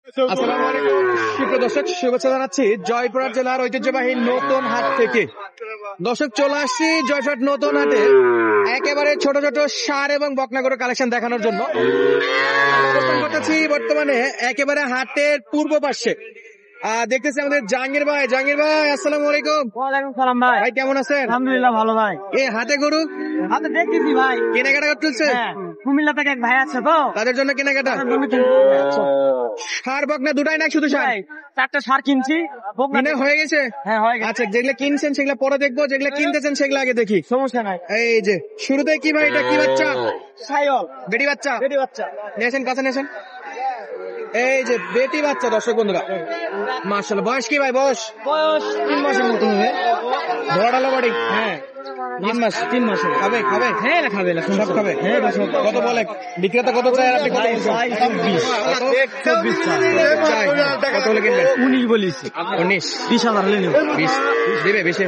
আসসালামু আলাইকুম সুপ্রিয় দর্শক, শুভেচ্ছা জানাচ্ছি জয়পুরহাট জেলার ঐতিহ্যবাহী নতুন হাট থেকে। দর্শক, চলে আসছি জয়পুরহাট নতুন হাটে একেবারে ছোট ছোট ষাঁড় এবং বকনাগরু কালেকশন দেখানোর জন্য। অবস্থান করতেছি বর্তমানে একেবারে হাটের পূর্ব পাশে। দেখতেছি আমাদের জাহাঙ্গীর ভাই। জাহাঙ্গীর ভাই, আসসালামু আলাইকুম। ওয়ালাইকুম সালাম ভাই। ভাই কেমন আছেন? আলহামদুলিল্লাহ ভালো ভাই। এই হাটে গরু হাতে দেখতেছি ভাই, কেনাকাটা করতেছে? হ্যাঁ, কুমিল্লা থেকে এক ভাই আছে তো, তাদের জন্য কেনাকাটা। ষাঁড় বকনা দুটাই না শুধু ষাঁড়? ভাই 4টা সার কিনছি। কিনে হয়ে গেছে? হ্যাঁ হয়ে গেছে। আচ্ছা, যেগুলো কিনছেন সেগুলো পরে দেখবো, যেগুলো কিনতেছেন সেগুলো আগে দেখি। সমস্যা নাই। এই যে শুরুতে কি ভাই, এটা কি বাচ্চা? সাইওয়াল বেটি বাচ্চা। বেটি বাচ্চা নিয়েছেন, কাছে নিয়েছেন। এই যে বেটি বাচ্চা দর্শক বন্ধুরা, মাশাআল্লাহ। বয়স কি ভাই? বয়স 3 মাসের মতো হবে। বড়ালো বাড়ি। হ্যাঁ 3 মাস খাবে খাবে? হ্যাঁ খাবে, সব খাবে। হ্যাঁ সব। কত বলে বিক্রেতা? কত চাই আপনি? কত বলছেন? 24 চাই। কত হলে কিনবেন? 19 বলিস। 19 20,000 হলে নিব। 20 দিবে? বেশি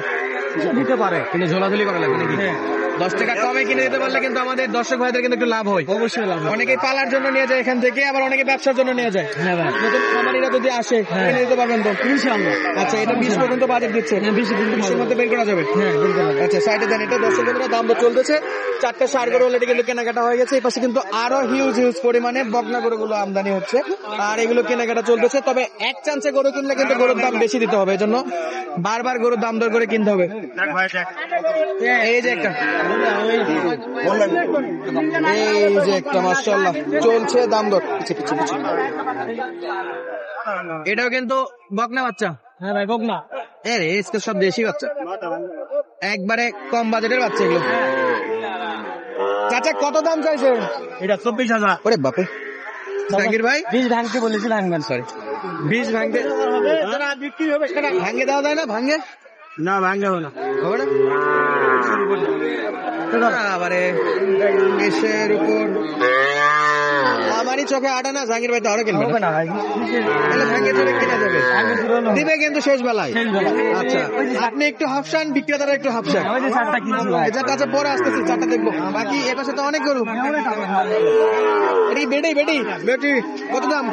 দিতে পারে, কিন্তু ঝোলাঝুলি করা লাগবে নাকি? হ্যাঁ 10 টাকা কমে কিনে দিতে পারলে কিন্তু আমাদের দর্শক ভাইদের কিন্তু একটু লাভ হয়। অবশ্যই লাভ। অনেকেই পালার জন্য নিয়ে যায় এখান থেকে, আবার অনেকে ব্যবসার জন্য নিয়ে যায়। হ্যাঁ ভাই, নতুন খামারিরা যদি আসে কিনে দিতে পারবেন তো? ইনশাআল্লাহ। আচ্ছা, এটা 20 পর্যন্ত বাজেট দিচ্ছে? হ্যাঁ 20 এর মধ্যে বের করা যাবে। হ্যাঁ বলতে পারে। আচ্ছা, সাইডে দেন। এটা দর্শক বন্ধুরা দাম তো চলতেছে। 4টে ষাঁড় গরু অলরেডি কিন্তু কেনাকাটা হয়ে গেছে। এই পাশে কিন্তু আরো হিউজ পরিমাণে বকনা গরুগুলো আমদানি হচ্ছে, আর এগুলো কেনাকাটা চলতেছে। তবে এক চান্সে গরু কিনলে কিন্তু গরুর দাম বেশি দিতে হবে, এই জন্য বারবার গরুর দাম দর করে কিনতে হবে। এই যে একটা, এই যে একটা মাশাআল্লাহ চলছে দাম দর। পিছে এটাও কিন্তু বকনা বাচ্চা। হ্যাঁ ভাই বক না। এর এসকে সব দেশি বাচ্চা, একবারে কম বাজেটের বাচ্চা এগুলো। চাচা কত দাম চাইছে? এটা 24,000। ওরে বাপে। জাহাঙ্গীর ভাই 20 ভাঙতে বলেছি, ভাঙবেন। সরি, 20 ভাঙতে বিক্রি হবে সেটা ভাঙে দেওয়া যায় না? ভাঙে না, ভাঙবে না, হবে না? আবারে 20-এর উপর আমারই চোখে আটা না। জাহাঙ্গীর ভাই তো আরো কিনবে হবে না ভাই। তাহলে ভাঙে চলে কিনা যাবে, দিবে কিন্তু শেষ বেলায়। শেষ বেলায়। আচ্ছা, আপনি একটু হাফসান, বিক্রেতারা একটু হাফসান। ওই যে 4টা কিনছি ভাই। এটা কাছে পরে আসতেছি, 4টা দেখবো। বাকি এপাশে তো অনেক গরু। এটি বেটি বেটি বেটি কত দাম?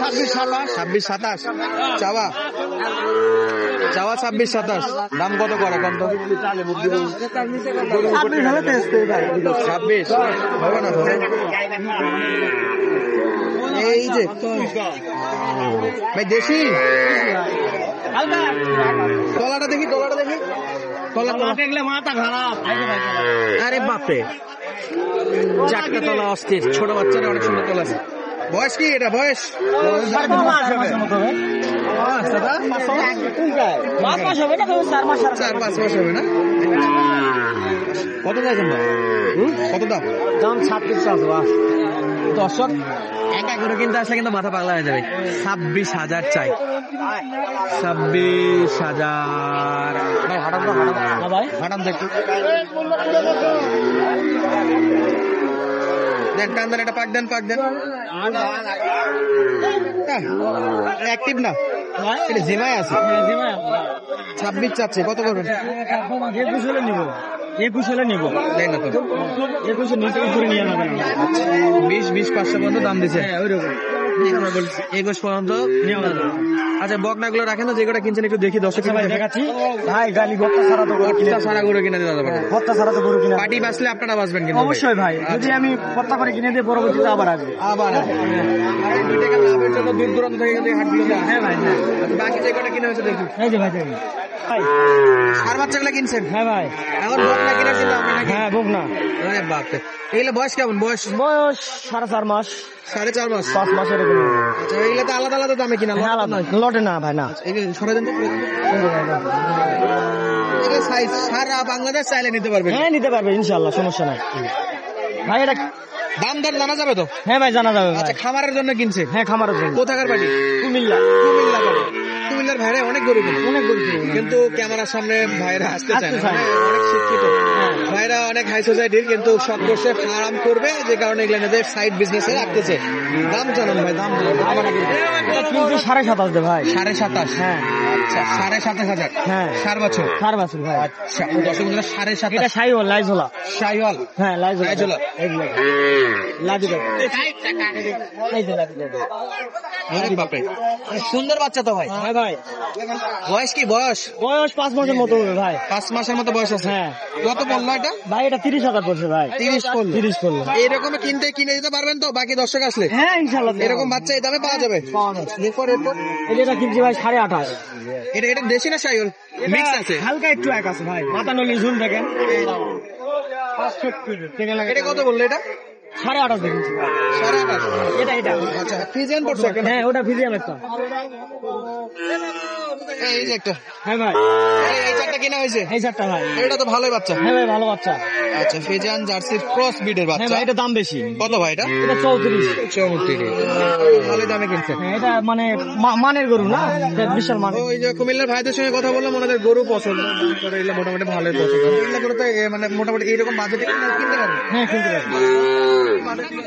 26-27 চাওয়া 26-27। দাম কত করে কত? 26 হবে না? এই যে ভাই দেশি তলাটা দেখি, তলা দেখলে মাথা খারাপ। আরে বাপরে, 4টা তলা অস্থির। ছোট বাচ্চারা অনেক সুন্দর তলা আছে। বয়স কি এটা? বয়স 4 মাস হবে না, 4 মাস। 4-5 মাস হবে না? কত চাইছেন ভাই? কত দাম? দাম 36,000। দর্শক একা করে কিনতে আসলে কিন্তু মাথা পাগলা হয়ে যাবে। 26,000 চাই। 26,000 ভাই। হাঁটান দেখো, দেন টান দেন, এটা পাক দেন। অ্যাক্টিভ না, এটা জিমায় আছে। 26 চাচ্ছে, কত করবেন? 21 হলে নিব। দেন না তো, 21 নিচে উপরে নিয়ে যাবেন। 20 500 পর্যন্ত দাম দিছে। হ্যাঁ ওইরকম 21 পর্যন্ত। আচ্ছা, বকনা গুলো রাখেন তো, যে কটা কিনছেন একটু দেখি। দর্শক ভাই দেখাচ্ছি ভাই, গালি বক্তা ছাড়া তো গরু কিনে সারা গরু কিনে দিতে পারবেন। বক্তা ছাড়া তো গরু কিনে পার্টি বাঁচলে আপনারা বাঁচবেন কিন্তু। অবশ্যই ভাই, যদি আমি পত্তা করে কিনে দিই পরবর্তীতে আবার আসবে। আবার 2 টাকা লাভের জন্য দূর দূরান্ত থেকে কিন্তু হাটগুলো যায়। হ্যাঁ ভাই, হ্যাঁ। বাকি যে কটা কিনে হয়েছে দেখি। এই যে ভাই ভাই, আর বাচ্চাগুলো কিনছেন? হ্যাঁ ভাই, এখন বকনা কিনার চিন্তা ভাবনা নাকি? হ্যাঁ বক না। আরে বাপরে, এগুলো বয়স কেমন? বয়স 4.5 মাস, 4.5 মাস। 5 মাস এরকম। আচ্ছা, এগুলো তো আলাদা আলাদা দামে কিনা? হ্যাঁ আলাদা, লটে না ভাই না। এই যে সরে দেন তো। এগুলো সাইজ সারা বাংলাদেশ চাইলে নিতে পারবেন? হ্যাঁ নিতে পারবে ইনশাআল্লাহ, সমস্যা নাই ভাই। এটা দাম দর জানা যাবে তো? হ্যাঁ ভাই জানা যাবে। আচ্ছা, খামারের জন্য কিনছে? হ্যাঁ খামারের জন্য। কোথাকার বাড়ি? কুমিল্লা। কুমিল্লার ভাইরা অনেক গরু কিনে, কিন্তু ক্যামেরার সামনে ভাইরা আসতে চায় না। অনেক শিক্ষিত ভাইরা, অনেক হাই সোসাইটির, কিন্তু শখ করছে ফার্ম করবে, যে কারণে এগুলো সাইড বিজনেসে রাখতেছে। দাম জানান ভাই, দাম কিন্তু 27.5 ভাই। 27.5। হ্যাঁ আচ্ছা 27,500। হ্যাঁ 4 বছর। 4 বছর ভাই। আচ্ছা দর্শক বন্ধুরা 27,500। এটা শাহিওয়াল লাইজোলা। শাহিওয়াল। হ্যাঁ লাইজোলা। লাইজোলা। এই যে লাজু দেখ। এই যে লাজু দেখ। আরে বাপরে সুন্দর বাচ্চা তো ভাই। হ্যাঁ ভাই। বয়স কি বয়স? বয়স 5 মাসের মতো হবে ভাই। 5 মাসের মতো বয়স আছে। হ্যাঁ। কত বললো এটা? ভাই এটা 30,000 পড়ছে ভাই। 30 পড়লো। 30 পড়লো। এইরকম কিনে দিতে পারবেন তো বাকি দর্শক আসলে? হ্যাঁ ইনশাআল্লাহ। এরকম বাচ্চা এই দামে পাওয়া যাবে? এরপর এই যেটা কিনছি ভাই 28,500। এটা দেশি না শাহিওয়াল? মিক্স আছে। হালকা একটু এক আছে ভাই। মাথা নলি ঝুল দেখেন। এটা কত বললো এটা? 28,500 দেখেছি ভাই। 28,500। এটা আচ্ছা ফিজিয়ান পড়ছে কেন? হ্যাঁ ওটা ফিজিয়াম একটা। এই যে একটা। হ্যাঁ ভাই এই চারটা কেনা হয়েছে। এই চারটা ভাই। এটা তো ভালোই বাচ্চা। হ্যাঁ ভাই ভালো বাচ্চা। আচ্ছা ফিজিয়ান জার্সির ক্রস ব্রিডের হ্যাঁ বাচ্চা। ভাই এটা দাম বেশি। কত ভাই এটা? এটা 34। 34। ভালো দামে কিনছে। হ্যাঁ এটা মানে মানের গরু না, এটা বিশাল মানে। ওই যে কুমিল্লার ভাইদের সঙ্গে কথা বললাম ওনাদের গরু পছন্দ করে, এগুলো মোটামুটি ভালোই পছন্দ। এগুলো করে তো মানে মোটামুটি এইরকম বাজেটে কিনতে পারবে। হ্যাঁ কিনতে পারবো।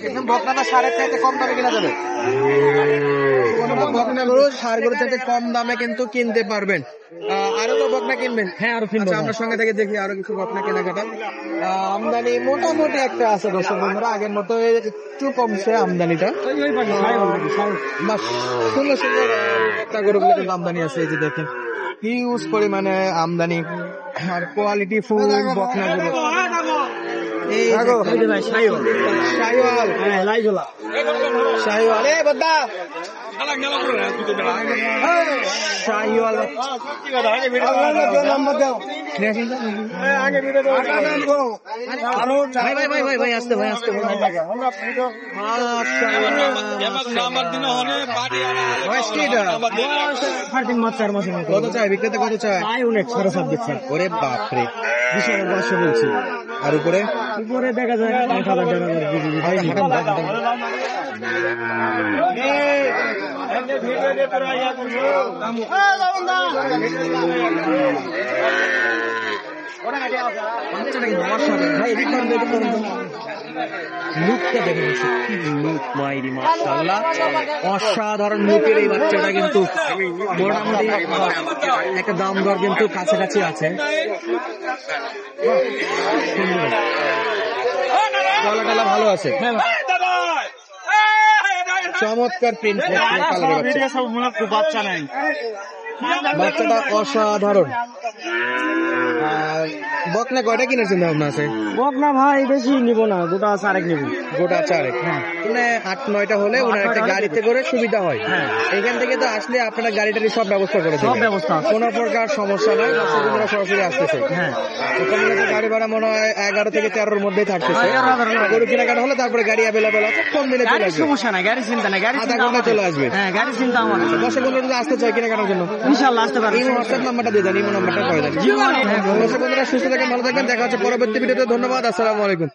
এখন বকনাটা সারের চাইতে কম দামে কিনা যাবে। বকনা গরু সার গরু চাইতে কম দামে কিন্তু কিনতে পারবেন। আরো তো বকনা কিনবেন? হ্যাঁ আরো কিনবো। আচ্ছা আমরা সঙ্গে থেকে দেখি আরো কিছু বকনা কেনাকাটা। আমদানি মোটামুটি একটা আছে দর্শক বন্ধুরা, আগের মতো একটু কমছে আমদানিটা। বাহ, সুন্দর সুন্দর বকনা গরুগুলো কিন্তু আমদানি আছে, এই যে দেখেন হিউজ পরিমাণে আমদানি আর কোয়ালিটি ফুল বকনা গরু। এই এই যে ভাই শাহিওয়াল। শাহিওয়াল। হ্যাঁ লাইজোলা। শাহিওয়াল। এ বদ্দা শাহিওয়াল। ভাই আসতে ভাই আসতে কত চাই বিক্রেতা? কত চাই? ওরে বাপরে, বিশাল বর্ষ বলছি। আর উপরে উপরে দেখা যায় 8,000 টাকা। লুকটা দেখেন, মাশাআল্লাহ অসাধারণ লুকের এই বাচ্চাটা কিন্তু মোটামুটি একটা দাম দর কিন্তু কাছাকাছি আছে। গলাটা ভালো আছে, চমৎকার প্রিন্ট, বাচ্চা নাই, বাচ্চাটা অসাধারণ। বকনা কয়টা কিনার চিন্তা ভাবনা আছে? বকনা ভাই বেশি নিব না, গোটা 4 নিব। গোটা 4 মানে 8-9টা হলে ওনার একটা গাড়িতে করে সুবিধা হয়। এখান থেকে তো আসলে আপনারা গাড়িটারই সব ব্যবস্থা করে সব ব্যবস্থা আছে, কোনো প্রকার সমস্যা নাই। দর্শকরা সরাসরি আসতেছে। এখানে গাড়ি ভাড়া মনে হয় 11 থেকে 13-র মধ্যেই থাকতেছে। গরু কেনাকাটা হলে তারপরে গাড়ি অ্যাভেলেবল আছে, কম দিনে চলে আসবে, সমস্যা নাই, গাড়ি চিন্তা নাই, গাড়ি আধা ঘন্টা চলে আসবে। হ্যাঁ গাড়ি চিন্তা আমার। দর্শকরা যদি আসতে চায় কেনাকাটার জন্য ইনশাআল্লাহ আসতে পারবে। এই হোয়াটসঅ্যাপ নাম্বারটা দিয়ে দেন, এই নাম্বারটা করে দেন। দর্শক বন্ধুরা সুস্থ থাকেন, ভালো থাকবেন, দেখা হচ্ছে পরবর্তী ভিডিওতে। ধন্যবাদ, আসসালামু আলাইকুম।